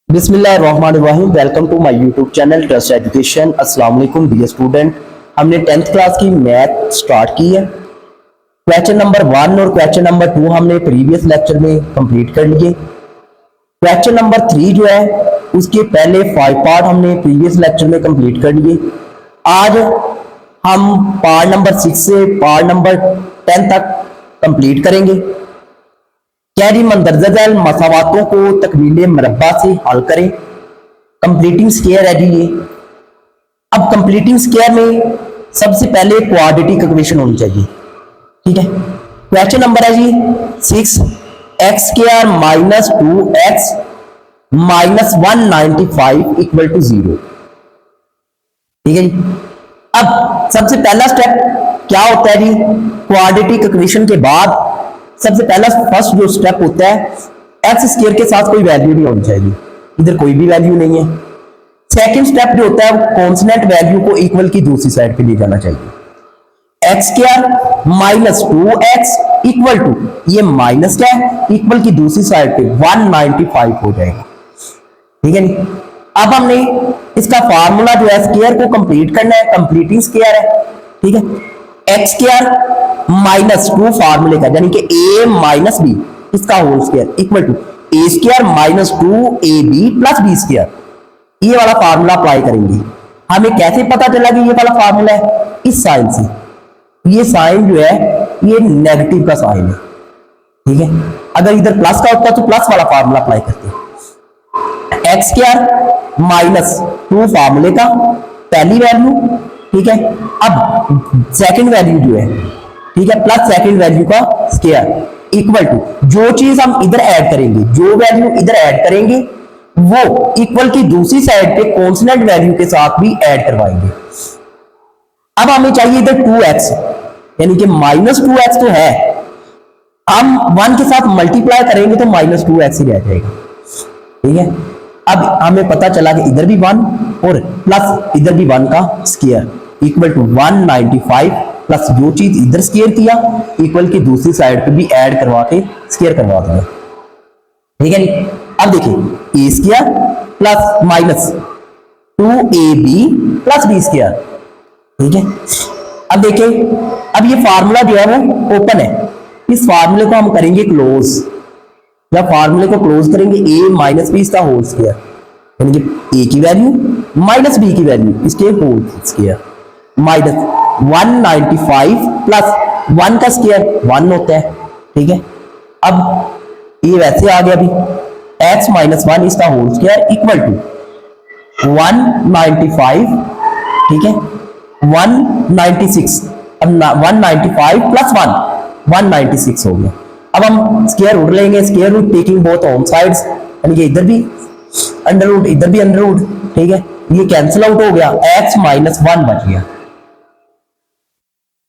बिस्मिल्लाहिर्रहमानिर्रहीम। Welcome to my YouTube channel trust education. अस्सलाम वालेकुम डियर स्टूडेंट। हमने 10th क्लास की मैथ स्टार्ट की है। क्वेश्चन नंबर 1 और क्वेश्चन नंबर 2 हमने प्रीवियस लेक्चर में कंप्लीट कर लिए। क्वेश्चन नंबर 3 जो है उसके पहले 5 पार्ट हमने प्रीवियस लेक्चर में कंप्लीट कर लिए। आज हम पार्ट नंबर 6 से पार्ट नंबर 10 तक कंप्लीट करेंगे। क्या जी मंदरजा झैल मसावातों को तकमील मरबा से हल करें। कंप्लीटिंग स्क्वायर है जी ये। अब कंप्लीटिंग स्क्वायर में सबसे पहले क्वाड्रेटिक इक्वेशन होनी चाहिए। ठीक है, क्वेश्चन नंबर है जी 6x² minus 2x minus 195 equal to 0। ठीक है जी। अब सबसे पहला स्टेप क्या होता है जी, क्वाड्रेटिक इक्वेशन के बाद सबसे पहला फर्स्ट जो स्टेप होता है, एक्स स्क्वायर के साथ कोई वैल्यू नहीं होनी चाहिए, इधर कोई भी वैल्यू नहीं है। सेकंड स्टेप जो होता है वो कॉन्स्टेंट वैल्यू को इक्वल की दूसरी साइड पे ले जाना चाहिए। x² minus 2x equal to, ये माइनस क्या है, इक्वल की दूसरी साइड पे 195 हो जाएगा। ठीक है नी। अब हमने इसका फार्मूला जो है स्क्वायर को कंप्लीट करना है, कंप्लीटिंग स्क्वायर है। ठीक है, x² माइनस 2 फार्मूले का यानी कि a माइनस बी इसका whole square equal to a² minus 2ab plus b square, ये वाला फार्मूला अप्लाई करेंगे। हमें कैसे पता चला कि ये वाला फार्मूला है, इस साइन से। ये साइन जो है ये नेगेटिव का साइन है। ठीक है, अगर इधर प्लस का होता तो प्लस वाला फार्मूला अप्लाई करते। x² माइनस 2 फार्मूले का पहली वैल्यू। ठीक है, अब सेकंड वैल्यू जो है, ठीक है, प्लस सेकंड वैल्यू का स्क्वायर इक्वल टू जो चीज हम इधर ऐड करेंगे, जो वैल्यू इधर ऐड करेंगे वो इक्वल की दूसरी साइड पे कांस्टेंट वैल्यू के साथ भी ऐड करवाएंगे। अब हमें चाहिए इधर 2x यानी कि माइनस 2x तो है, हम 1 के साथ मल्टीप्लाई करेंगे तो माइनस 2x ही रह जाएगा। ठीक है, अब हमें पता चला कि इधर भी 1 और प्लस इधर भी 1 का स्क्वायर इक्वल टू 195 प्लस जो चीज इधर स्क्वायर किया इक्वल की दूसरी साइड पे भी ऐड करवा के स्क्वायर करवा दिया। ठीक है नी। अब देखिए A square plus minus 2ab plus b square. ठीक है, अब देखिए अब ये फार्मूला जो है वो ओपन है, इस फार्मूले को हम करेंगे क्लोज। जब फार्मूले को क्लोज करेंगे a माइनस बी इसका होल स्क्वायर यानी कि a की वैल्यू माइनस b की वैल्यू इसके होल स्क्वायर माइनस 195 प्लस 1 का स्क्वायर 1 होता है। ठीक है, अब ये वैसे आ गया अभी x माइनस 1 इसका होल स्क्वायर इक्वल टू 195। ठीक है, 196। अब 195 प्लस 1 196 हो गया। अब हम स्क्वायर रूट लेंगे, square root taking both on sides यानी कि इधर भी अंडर रूट इधर भी अंडर रूट। ठीक है, ये कैंसिल आउट हो गया, x माइनस 1 बच गया,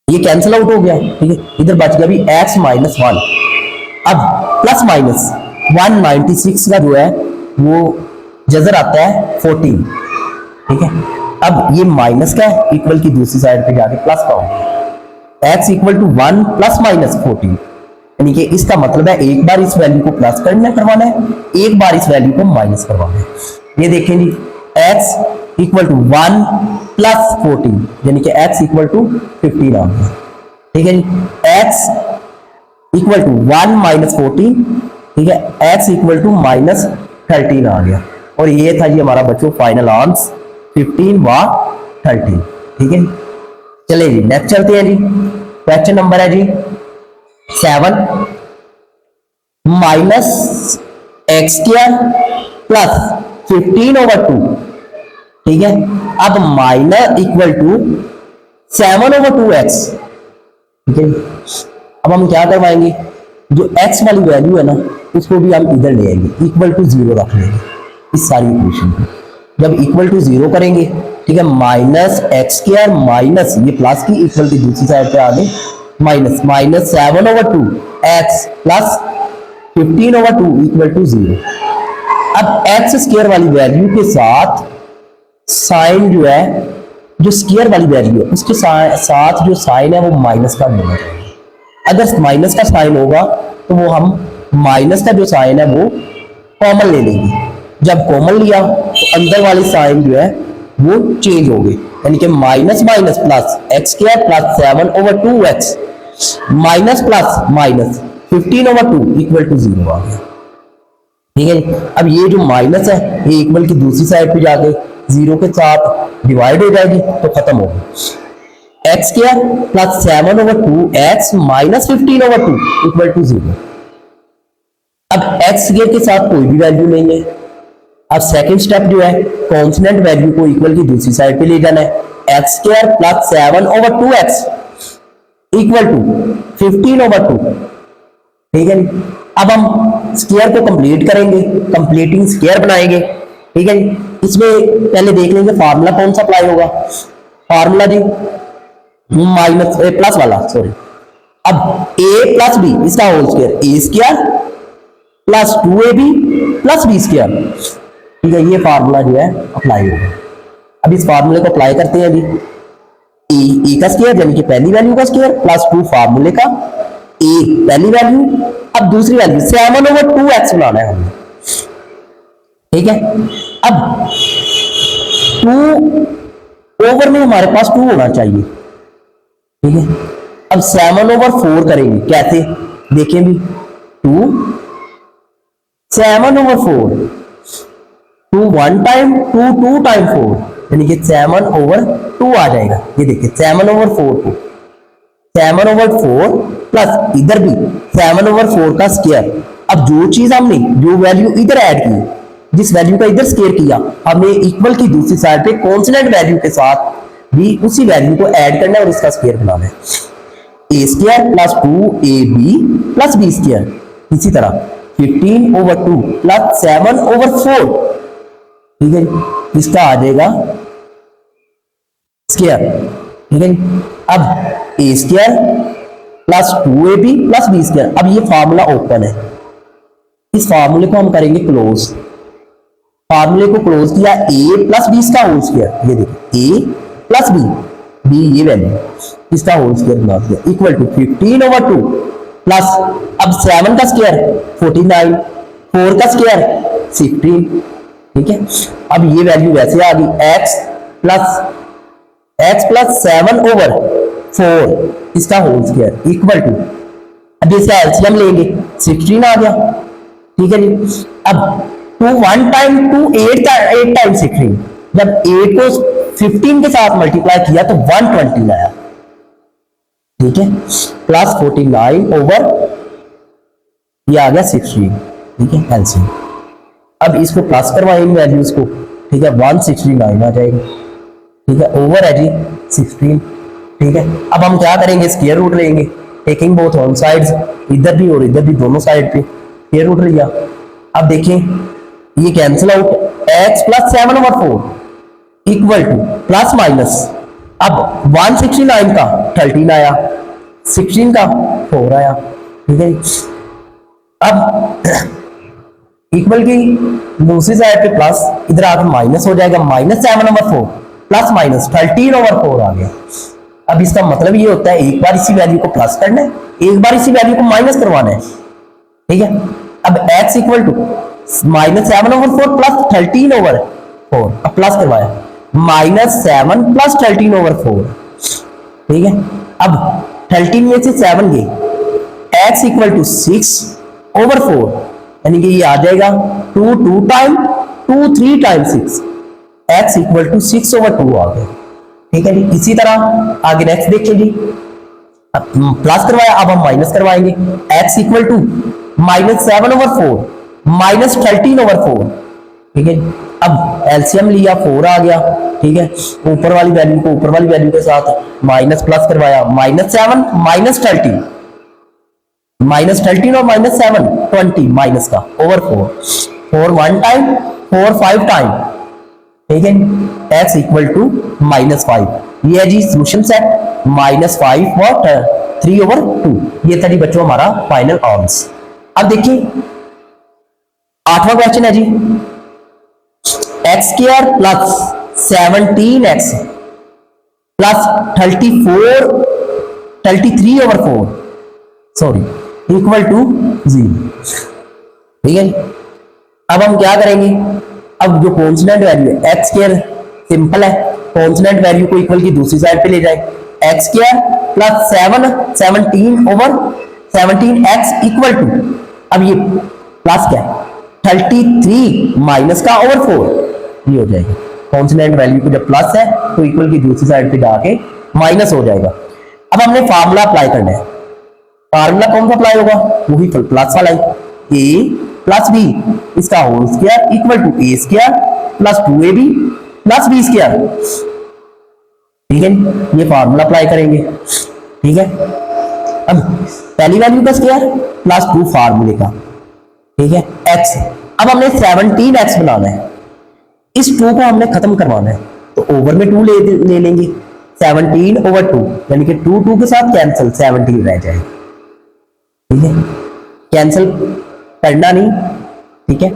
ये कैंसिल आउट हो गया। ठीक है, इधर बच गया भी x माइनस 1। अब प्लस माइनस 196 का जो है वो जजर आता है 14। ठीक है, अब ये माइनस का इक्वल की दूसरी साइड पे जाके प्लस का होगा, x equal to 1 plus minus 14 यानी कि इसका मतलब है एक बार इस वैल्यू को प्लस करवाना है, एक बार इस वैल्यू को माइनस करवाना है। ये देखें जी x इक्वल टू 1 प्लस 14 यानी कि x इक्वल टू 15 आ गया। ठीक है जी, x इक्वल टू 1 माइनस 14। ठीक है, x इक्वल टू माइनस 13 आ गया। और ये था जी हमारा बच्चों फाइनल आंसर 15 व 13। ठीक है, चलिए जी नेक्स्ट चलते हैं जी। क्वेश्चन नंबर है जी 7 माइनस x² प्लस 15/2। ठीक है, अब माइनस इक्वल टू 7/2x। ठीक है, अब हम क्या करवाएंगे, जो x वाली वैल्यू है ना उसको भी हम इधर ले आएंगे, इक्वल टू 0 रख लेंगे इस सारी इक्वेशन को। जब इक्वल टू 0 करेंगे, ठीक है, माइनस x² माइनस ये प्लस की इक्वल की दूसरी साइड पे आ गई minus minus 7/2x plus 15/2 equal to 0। अब x² वाली वैल्यू के साथ साइन जो है, जो स्क्वायर वाली वैल्यू है उसके साथ जो साइन है वो माइनस का होना चाहिए। अगर माइनस का साइन होगा तो वो हम माइनस का जो साइन है वो कॉमन ले लेंगे। जब कॉमन लिया तो अंदर वाली साइन जो है वो चेंज हो गई, यानी कि minus minus plus X square plus 7/2x minus plus minus 15/2 equal to 0 आ गया। ठीक है जी। अब ये जो माइनस है ये इक्वल की दूसरी साइड पे जाके 0 के साथ डिवाइड हो जाएगी तो खत्म होगी। X square plus 7/2x minus 15/2 equal to 0। अब एक्स स्क्वायर के साथ कोई भी वैल्यू नहीं है। अब सेकंड स्टेप जो है कॉन्स्टेंट वैल्यू को इक्वल की दूसरी साइड पे ले जाना है। X square plus 7/2x equal to 15/2। ठीक है। अब हम स्क्वायर को कंप्लीट करेंगे, कंप्लीटिंग स्क्वायर बनाएंगे। ठीक है। इसमें पहले देख लेंगे फार्मूला कौन सा अप्लाई होगा। फार्मूला जी माइनस प्लस वाला, सॉरी। अब a प्लस बी इसका whole square, A square plus 2ab plus B square. ठीक है, ये फार्मूला जो है अप्लाई होगा। अब इस फार्मूले को अप्लाई करते हैं अभी। ए का स्क्वायर यानी कि पहली वैल्यू का स्क्वायर प्लस 2 फार्मूले का, ए पहली वैल्यू, अब दूसरी वैल्यू 7/2x बनाना है हमें। ठीक है। अब 2 ओवर में हमारे पास 2 होना चाहिए। ठीक है। अब 7/4 करेंगे, कैसे देखें भी, 2 7/4, 2 1 टाइम, 2 2 टाइम 4 यानी कि 7/2 आ जाएगा। ये देखिए 7/4 को 7/4 प्लस इधर भी 7/4 का स्क्वायर। अब जो चीज हमने जो वैल्यू इधर ऐड की, जिस वैल्यू का इधर स्क्वायर किया, हमने इक्वल की दूसरी साइड पे कॉन्स्टेंट वैल्यू के साथ भी उसी वैल्यू को ऐड करना है और इसका स्क्वायर बनाना है। A square plus 2ab plus B square. इसी तरह 15/2 प्लस 7/4। ठीक है, इसका आ जाएगा स्क्वायर। ठीक है। अब A square plus 2ab plus B square. अब ये फार्मूला ओपन है, इस फार्मूले को हम करेंगे क्लोज। फार्मूले को क्लोज किया, a प्लस बी का होल स्क्वायर, ये देखिए a प्लस बी ये वैल्यू, इसका होल स्क्वायर बना दिया इक्वल टू 15/2 प्लस, अब 7 का स्क्वायर 49, 4 का स्क्वायर 16। ठीक है। अब ये वैल्यू वैसे आ गई, x प्लस 7/4 इसका होल स्क्वायर इक्वल टू, अब इसका एलसीएम लेंगे 16 आ गया। ठीक है जी। अब 2 1 टाइम 2 8 टाइम 16, जब 8 को 15 के साथ मल्टीप्लाई किया तो 120 आया। ठीक है, प्लस 49 ओवर ये आ गया 16। ठीक है, एलसीएम। अब इसको प्लस करवाएंगे वैल्यूज को। ठीक है, 169 आ जाएगा। ठीक है, ओवर है जी 16। ठीक है। अब हम क्या करेंगे, स्क्वायर रूट लेंगे, टेकिंग बोथ ऑन साइड्स, इधर भी और इधर भी दोनों साइड पे स्क्वायर रूट लिया। अब देखिए ये cancel out, x plus 7/4 equal two plus minus, अब 169 का 13 आया, 16 का 4 आया। ठीक है। अब इक्वल की दूसरी साइड पे प्लस, इधर आकर माइनस हो जाएगा, -7/4 प्लस माइनस 13/4 आ गया। अब इसका मतलब ये होता है एक बार इसी वैल्यू को प्लस करना है, एक बार इसी वैल्यू को माइनस करवाना है। ठीक है। अब x इक्वल टू -7/4 प्लस 13/4, अब प्लस करवाया -7 प्लस 13/4। ठीक है। अब 13 में से 7 गए, x इक्वल टू 6/4 यानी कि ये आ जाएगा 2 2 time 2 3 time 6, x equal to 6/2 आ गया। ठीक है जी। इसी तरह आगे नेक्स्ट देखिए जी, अब प्लस करवाया, अब हम माइनस करवाएंगे, x इक्वल टू -7/4 -13/4। ठीक है। अब एलसीएम लिया, 4 आ गया। ठीक है, ऊपर वाली वैल्यू को ऊपर वाली वैल्यू के साथ माइनस प्लस करवाया, -7 -13, -13 और -7 20 माइनस का ओवर 4 1 टाइम 4 5 टाइम। ठीक है, x इक्वल टू -5। ये है जी सोल्यूशन सेट, -5 और 3/2। ये था जी बच्चों हमारा फाइनल आंसर। अब देखिए 8वां क्वेश्चन है जी, x² plus 17x plus 33/4 sorry equal to 0। ठीक है। अब हम क्या करेंगे, अब जो कॉन्स्टेंट वैल्यू है एक्स स्क्वायर, सिंपल है, कॉन्स्टेंट वैल्यू को इक्वल की दूसरी साइड पे ले जाए, x square plus 17 over 17x equal to, अब ये प्लस क्या है 33 माइनस का ओवर 4, ये हो जाएगा कॉन्स्टेंट वैल्यू को जब प्लस है तो इक्वल की दूसरी साइड पे जाके माइनस हो जाएगा। अब हमने फार्मूला अप्लाई करना है, फार्मूला कौन सा अप्लाई होगा, वही प्लस वाला ही, ए प्लस बी इसका whole square equal to a square plus 2ab plus B square, ठीक है, ये फार्मूला अप्लाई करेंगे, ठीक है। अब पहली वैल्यू का स्क्वायर प्लस 2 फार्मूले का, ठीक है, x, अब हमने 17x बनाना है, इस 2 को हमने खत्म करवाना है तो ओवर में 2 ले लेंगे, 17 ओवर 2 यानी कि 2 के साथ कैंसिल 17 रह जाएगा, ठीक है, कैंसिल करना नहीं, ठीक है,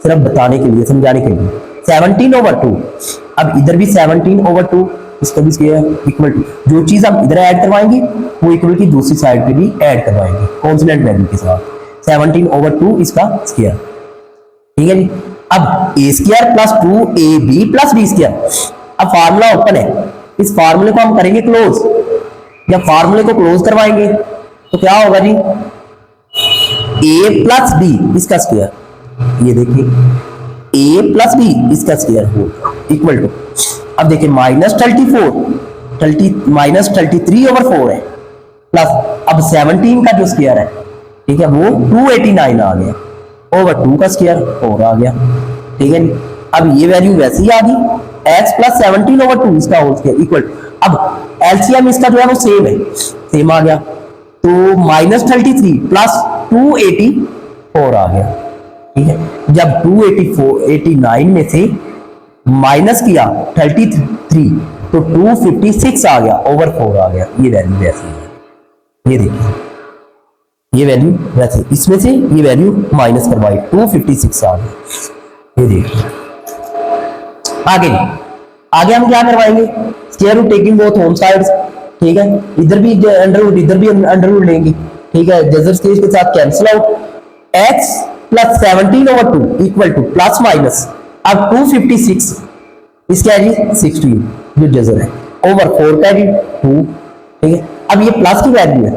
सिर्फ बताने के लिए समझाने के लिए, 17 ओवर 2, अब इधर भी 17 ओवर 2, इसका भी स्क्वायर इक्वल टू, जो चीज हम इधर ऐड करवाएंगे वो इक्वल की दूसरी साइड पे भी ऐड करवाएंगे कांस्टेंट वैल्यू के साथ, 17 ओवर 2 इसका स्क्वायर, ठीक है जी। अब A square plus 2ab plus B square, अब फार्मूला ओपन है, इस फार्मूले को हम करेंगे क्लोज, जब फार्मूले को क्लोज करवाएंगे तो क्या होगा जी, a प्लस बी इसका स्क्वायर, ये देखिए a प्लस बी इसका स्क्वायर होगा इक्वल टू, अब देखिए माइनस 33 ओवर 4 है प्लस अब 17 का जो स्क्वायर है, ठीक है, वो 289 आ गया ओवर 2 का स्क्वायर 4 आ गया, ठीक है। अब ये वैल्यू वैसे ही आ गई, x प्लस 17 ओवर 2 इसका होल स्क्वायर इक्वल, अब एलसीएम इसका जो है वो सेम है, सेम आ गया, तो माइनस 33 प्लस 284 आ गया, ठीक है। जब 289 में से माइनस किया 33 तो 256 आ गया ओवर 4 आ गया, ये वैल्यू वैसे है, ये देखिए ये वैल्यू वैसे, इसमें से ये वैल्यू माइनस करवाई 256 आ गया, ये देखिए। आगे हम क्या करवाएंगे, square root taking both home sides, ठीक है, इधर भी अंडर रूट इधर भी अंडर रूट लेंगे, ठीक है, जेजर स्केच के साथ cancel out, x plus 17 over 2 equal two plus minus, अब 256 इसका है जी 16 जो जेजर है ओवर 4 का भी 2, ठीक है। अब ये प्लस की वैल्यू है,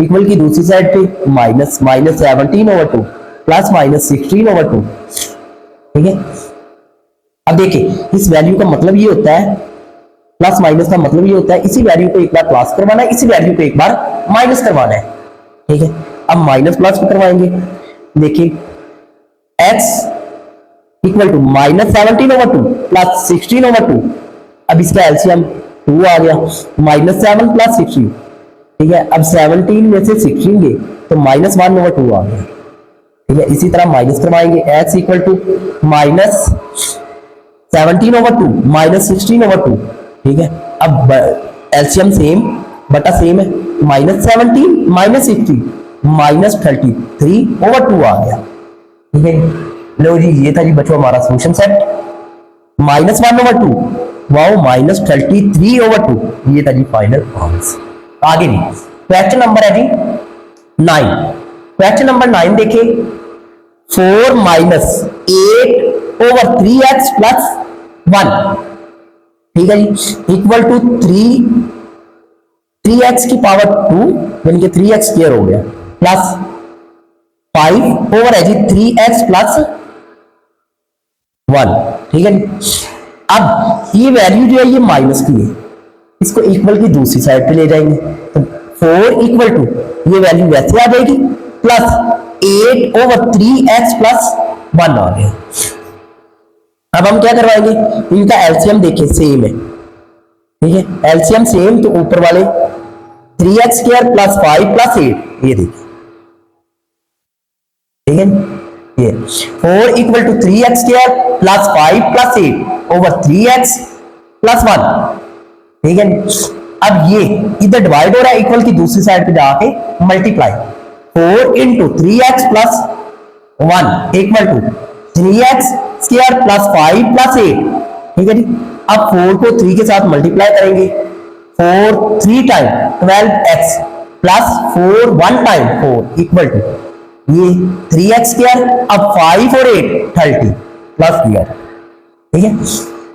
इक्वल की दूसरी साइड पे minus 17 over 2 plus minus 16 over 2, ठीक है। अब देखिए इस वैल्यू का मतलब ये होता है, प्लस माइनस का मतलब ये होता है इसी वैल्यू को एक बार प्लस करवाना है, इसी वैल्यू को एक बार माइनस करवाना है, ठीक है। अब माइनस प्लस को करवाएंगे, देखिए x equal to minus 17 over 2 plus 16 over 2, अब इसका एलसीएम 2 आ गया, माइनस 7 प्लस 16, ठीक है। अब 17 में से 16 गए तो माइनस 1 ओवर 2 आ गया, ठीक है। इसी तरह माइनस करवाएंगे, x equal to minus 17 over 2 minus 16 over 2, ठीक है। अब एलसीएम सेम बटा सेम है, माइनस 17 माइनस 16 माइनस 33 ओवर 2 आ गया, ठीक है। लो जी ये था जी बच्चों हमारा solution set, minus 1 over 2 wow minus 33 over 2, ये था जी फाइनल आंसर। आगे भी क्वेश्चन नंबर है जी 9, क्वेश्चन नंबर 9 देखिए, 4 माइनस 8 ओवर 3x प्लस 1, ठीक है जी, इक्वल टू 3x की पावर 2 यानी कि 3x स्क्वायर हो गया प्लस 5 ओवर है जी 3x प्लस 1, ठीक है। अब ये वैल्यू जो है ये माइनस की है, इसको इक्वल की दूसरी साइड पे ले जाएंगे तो 4 इक्वल टू ये वैल्यू वैसे आ जाएगी प्लस 8 ओवर 3x प्लस 1 आ गया। अब हम क्या करवाएंगे, इनका एलसीएम देखिए सेम है, ठीक है, एलसीएम सेम तो ऊपर वाले 3x स्क्वायर प्लस 5 प्लस 8, ये देखिए, ठीक है, ये 4 equal to 3x square plus 5 plus 8 over 3x plus 1, ठीक है। अब ये इधर डिवाइड हो रहा है, इक्वल की दूसरी साइड पे जाके multiply, 4 into 3x plus 1 equal to 3x square plus 5 plus 8, ठीक है जी। अब 4 को 3 के साथ मल्टीप्लाई करेंगे, 4 3 time 12x plus 4 1 time 4 equal to ये 3x स्क्वायर, अब 5 और 8 30 प्लस दिया, ठीक है।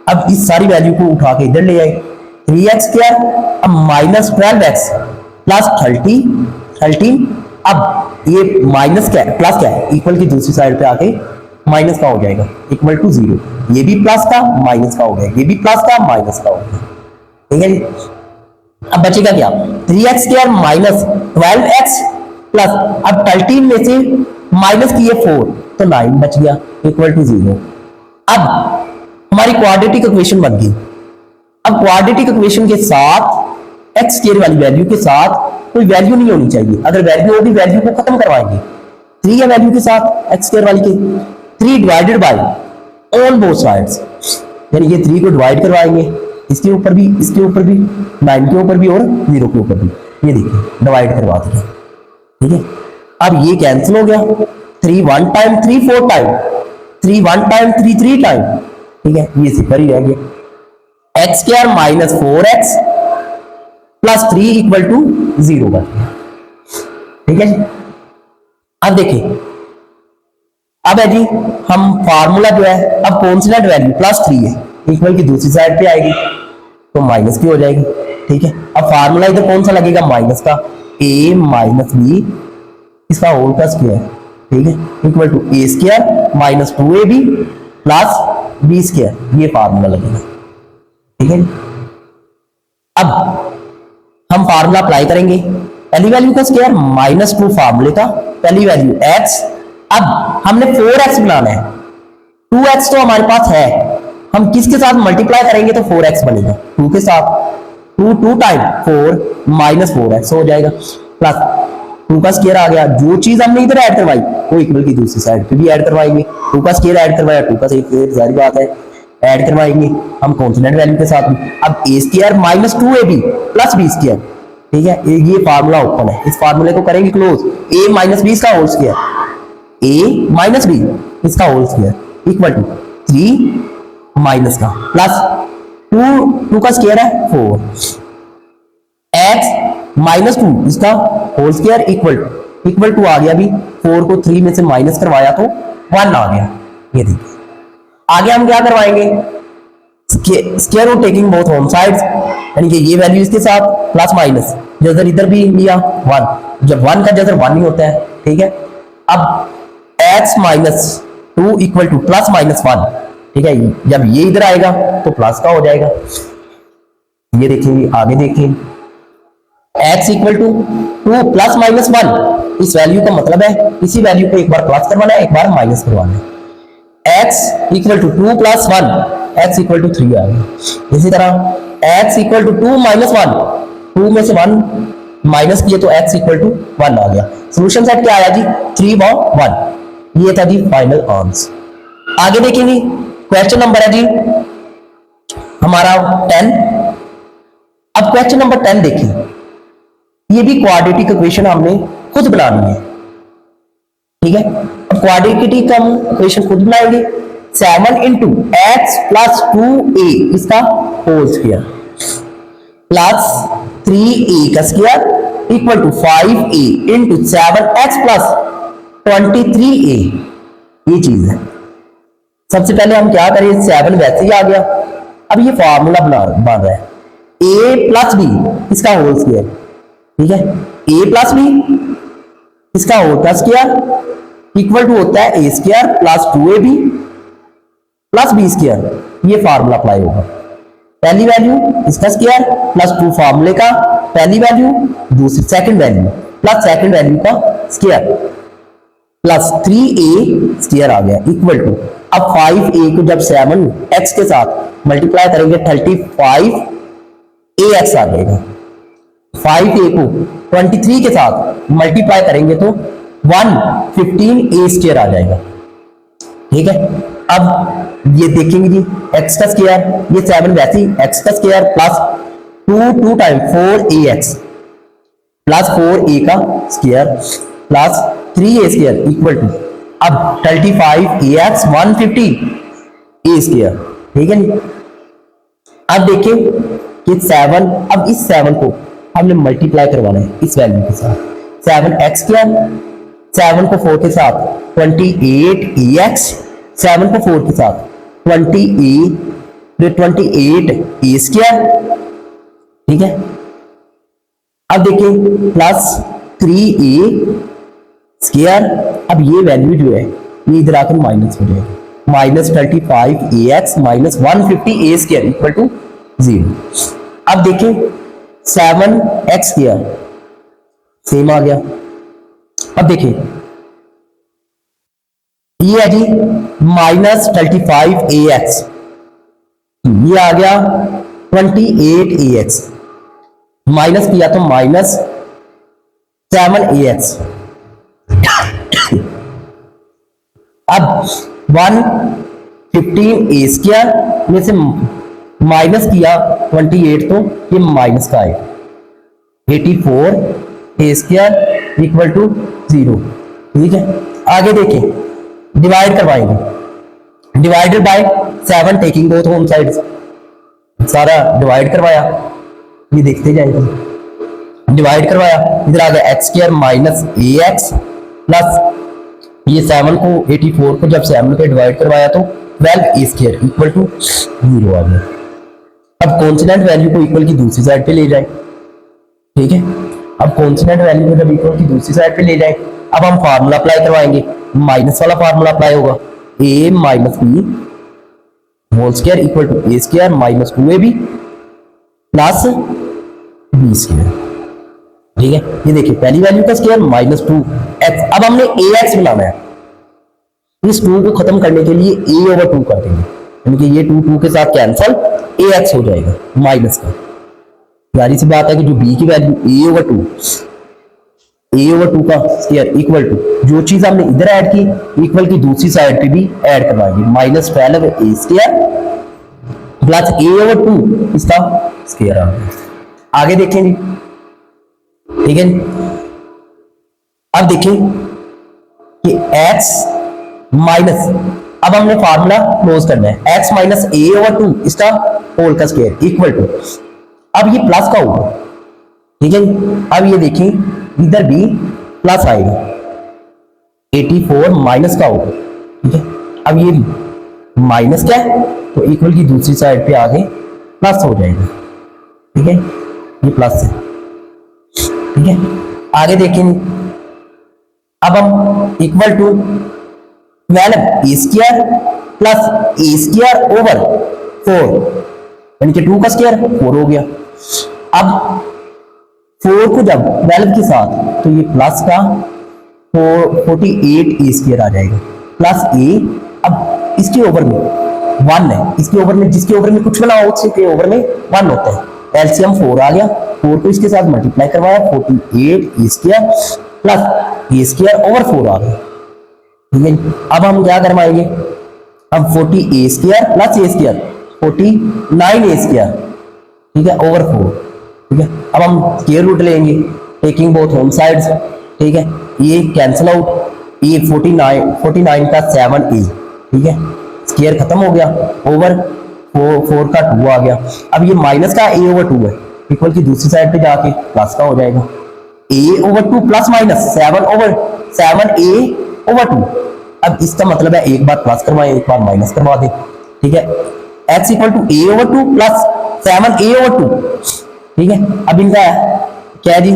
अब इस सारी वैल्यू को उठा के इधर ले आए, 3x स्क्वायर, अब माइनस 12x प्लस 13, अब ये माइनस क्या है, प्लस क्या है, इक्वल की दूसरी साइड पे आके माइनस का हो जाएगा, इक्वल टू 0। ये भी प्लस का माइनस का हो गया, ये भी प्लस का माइनस का हो गया, ठीक है जी। अब बचेगा क्या, 3x square minus 12x plus, अब 13 में से माइनस किए 4 तो 9 बच गया, इक्वल टू 0। अब हमारी क्वाड्रेटिक इक्वेशन बन गई। अब क्वाड्रेटिक इक्वेशन के साथ एक्स स्क्वायर वाली वैल्यू के साथ कोई वैल्यू नहीं होनी चाहिए, अगर वैल्यू होगी वैल्यू को खत्म करवाएंगे। 3 है वैल्यू के साथ एक्स स्क्वायर वाली के, 3 divided by on both sides, यानी ये 3 को डिवाइड करवाएंगे, इसके ऊपर भी, इसके ऊपर भी, 9 के ऊपर भी और 0 के ऊपर भी, ये देखिए डिवाइड करवा दिया, ठीक है। अब ये कैंसिल हो गया, 3 1 टाइम, 3 4 टाइम, 3 1 टाइम, 3 3 टाइम, ठीक है, ये सिंपल ही रह गया। X square minus 4x plus 3 equal to 0 बन गया, ठीक है जी। अब देखिए, अब है जी हम फार्मूला जो है, अब कॉन्स्टेंट वैल्यू प्लस 3 है, इक्वल की दूसरी साइड पे आएगी तो माइनस की हो जाएगी, ठीक है। अब फार्मूला इधर कौन सा लगेगा, माइनस का, a माइनस बी इसका होल का स्क्वायर, ठीक है, equal to a square minus 2ab plus b square, ये फार्मूला लगेगा, ठीक है। अब हम फार्मूला अप्लाई करेंगे, पहली वैल्यू का स्क्वायर माइनस 2 फार्मूले का, पहली वैल्यू x, अब हमने 4x बनाना है, 2x तो हमारे पास है, हम किसके साथ मल्टीप्लाई करेंगे तो 4x बनेगा, 2 के साथ, 2 टाइम 4 माइनस 4x हो जाएगा, प्लस 2 का स्क्वायर आ गया, जो चीज हमने इधर ऐड करवाई वो इक्वल की दूसरी साइड पे भी ऐड करवाएंगे, 2 का स्क्वायर ऐड करवाया, 2 का स्क्वायर जारी बात है ऐड करवाएंगे हम कॉन्स्टेंट वैल्यू के साथ भी। अब a square minus 2ab plus b square, ठीक है, ये फार्मूला ओपन है, इस फार्मूले को करेंगे क्लोज, a माइनस b इसका whole square, a minus b इसका whole square equal to 3 minus का प्लस 2 का स्क्वायर है 4, x माइनस 2 इसका होल स्क्वायर इक्वल टू आ गया, भी 4 को 3 में से माइनस करवाया तो 1 आ गया, ये देखिए। आगे हम क्या करवाएंगे, square root taking both home sides, यानी कि ये वैल्यू इसके साथ प्लस माइनस, जैसे इधर भी लिया 1, जब 1 का जैसे 1 ही होता है, ठीक है। अब x minus 2 equal two plus minus 1, ठीक है, जब ये इधर आएगा तो प्लस का हो जाएगा, ये देखिए आगे देखिए, x equal to 2 plus minus 1, इस वैल्यू का मतलब है इसी वैल्यू को एक बार प्लस करवाना है, एक बार माइनस करवाना है, x equal to 2 plus 1, x equal to 3 आ गया। इसी तरह x इक्वल टू 2 माइनस 1, 2 में से 1 माइनस किए तो x इक्वल टू 1 आ गया। सोल्यूशन सेट क्या आया जी, 3 और 1, ये था जी फाइनल आंसर। आगे देखेंगे, क्वेश्चन नंबर है जी हमारा 10। अब क्वेश्चन नंबर 10 देखिए, ये भी क्वाड्रेटिक इक्वेशन हमने खुद बनानी है, ठीक है। अब क्वाड्रेटिक इक्वेशन खुद बनाएंगे, 7 इंटू एक्स प्लस 2a इसका होल स्क्वायर प्लस 3a का square equal to 5a into 7x plus 23a, ये चीज है। सबसे पहले हम क्या करें, 7 वैसे ही आ गया, अब ये फॉर्मूला बन रहा है, a प्लस b इसका होल स्क्वायर, ठीक है, a प्लस b इसका होल का स्क्वायर इक्वल टू होता है a square plus 2ab plus b square, ये फार्मूला अप्लाई होगा। पहली वैल्यू इसका स्क्वायर प्लस 2 फार्मूले का पहली वैल्यू, दूसरी second value plus second value का स्क्वायर प्लस 3a स्क्वायर आ गया इक्वल टू, अब 5a को जब 7x के साथ मल्टीप्लाई करेंगे 35ax आ जाएगा, 5a को 23 के साथ मल्टीप्लाई करेंगे तो 115a स्क्वायर आ जाएगा, ठीक है। अब ये देखेंगे जी x का स्क्वायर, ये 7 वैसे ही x का square plus 2 time 4ax plus 4a का square plus 3a square equal to, अब 35ax 150a स्क्वायर, ठीक है जी। अब देखिए कि 7, अब इस 7 को हमने मल्टीप्लाई करवाना है इस वैल्यू के साथ, 7x स्क्वायर, 7 को 4 के साथ 28ax, 7 को 4 के साथ 28 ए स्क्वायर, ठीक है। अब देखिए प्लस 3a स्क्वायर, अब ये वैल्यू जो है ये इधर आकर माइनस हो जाएगी, minus 35ax minus 150a square equal to 0। अब देखिए 7x स्क्वायर सेम आ गया। अब देखिए ये है जी माइनस 35ax, ये आ गया 28ax, माइनस किया तो माइनस 7ax। अब 115a स्क्वायर में से माइनस किया 28 तो ये माइनस का आएगा, 84a स्क्वायर इक्वल टू 0, ठीक है। आगे देखें डिवाइड करवाएंगे, divided by 7 taking both home sides, सारा डिवाइड करवाया, ये देखते जाएंगे, डिवाइड करवाया, इधर आ गया एक्स स्क्वायर माइनस ए एक्स प्लस ये 7 को 84 को जब 7 पे डिवाइड करवाया तो 12 ए स्क्वायर इक्वल टू 0 आ गया। अब कॉन्स्टेंट वैल्यू को इक्वल की दूसरी साइड पे ले जाए, ठीक है। अब कॉन्स्टेंट वैल्यू को जब इक्वल की दूसरी साइड पे ले जाए, अब हम फार्मूला अप्लाई करवाएंगे, माइनस वाला फार्मूला अप्लाई होगा, a minus b whole square equal to a square minus 2ab plus B square, ठीक है। ये देखिए पहली वैल्यू का स्क्वायर माइनस 2x, अब हमने ax बनाना है, इस 2 को खत्म करने के लिए a ओवर 2 कर देंगे, यानी कि ये 2 के साथ कैंसल, ax हो जाएगा माइनस का। यारी सी बात है कि जो b की वैल्यू a ओवर 2 का स्क्वायर इक्वल टू जो चीज हमने इधर ऐड की इक्वल की दूसरी साइड पे भी ऐड करवाएंगे, minus 12a square plus a over 2 इसका स्क्वायर आ गया। आगे देखेंगे, ठीक है। अब देखें कि x माइनस, अब हमने फार्मूला क्लोज करना है, x माइनस a ओवर 2 इसका होल का स्क्वायर इक्वल टू, अब ये प्लस का होगा, ठीक है। अब ये देखें इधर भी प्लस आएगा, 84 माइनस का होगा, ठीक है। अब ये माइनस क्या है तो इक्वल की दूसरी साइड पे आगे प्लस हो जाएगा, ठीक है, ये प्लस है, ठीक है। आगे देखेंगे, अब हम equal to 12 a square plus a square over 4, यानी कि 2 का स्क्वायर 4 हो गया। अब 4 को जब 12 के साथ तो ये प्लस का 48 ए स्क्वायर आ जाएगा प्लस ए, अब इसके ओवर में 1 है, इसके ओवर में जिसके ओवर में कुछ बना हो उसके ओवर में 1 होता है, एलसीएम 4 आ गया, 4 को इसके साथ मल्टीप्लाई करवाया, 48 ए square plus a square over 4 आ गया, ठीक है। अब हम क्या करवाएंगे, अब 40 ए square plus a square 49 A square, ठीक है, ओवर 4, ठीक है। अब हम स्क्वायर रूट लेंगे टेकिंग बोथ होम साइड्स, ठीक है, ये कैंसिल आउट, ये 49 का 7a, ठीक है, स्क्वायर खत्म हो गया, ओवर 4 का 2 आ गया। अब ये माइनस का a ओवर 2 है, इक्वल की दूसरी साइड पे जाके प्लस का हो जाएगा, a over 2 plus minus 7a over 2। अब इसका मतलब है एक बार प्लस करवाएं एक बार माइनस करवा दें, ठीक है। x equal to a over 2 plus 7a over 2, ठीक है। अब इनका क्या है जी,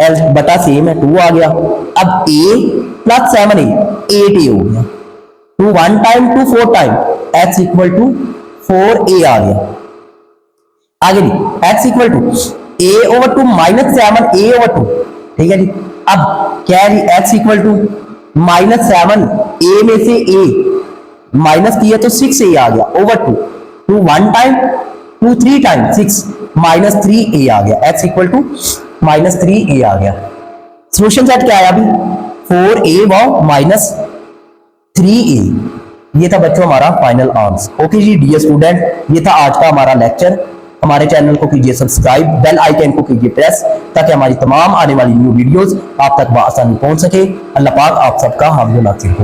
एल बटा सेम है 2 आ गया, अब a प्लस 7a 8a हो गया, 2 1 time 2 4 time x equal to 4a आ गया। आगे जी x equal to a over 2 minus 7a over 2, ठीक है जी। अब क्या है जी, x equal to minus 7a में से a माइनस किया तो 6a आ गया over 2, 2 1 time 2 3 time 6 minus 3a आ गया, x equal to minus 3a आ गया। सोल्यूशन सेट क्या आया अभी, 4a व माइनस 3a। ये था बच्चों हमारा फाइनल आंसर। ओके जी डियर स्टूडेंट, ये था आज का हमारा लेक्चर। हमारे चैनल को कीजिए सब्सक्राइब, बेल आइकन को कीजिए प्रेस, ताकि हमारी तमाम आने वाली न्यू वीडियोस आप तक बआसानी पहुंच सके। अल्लाह पाक आप सबका हाफ़िज़ नासिर हो।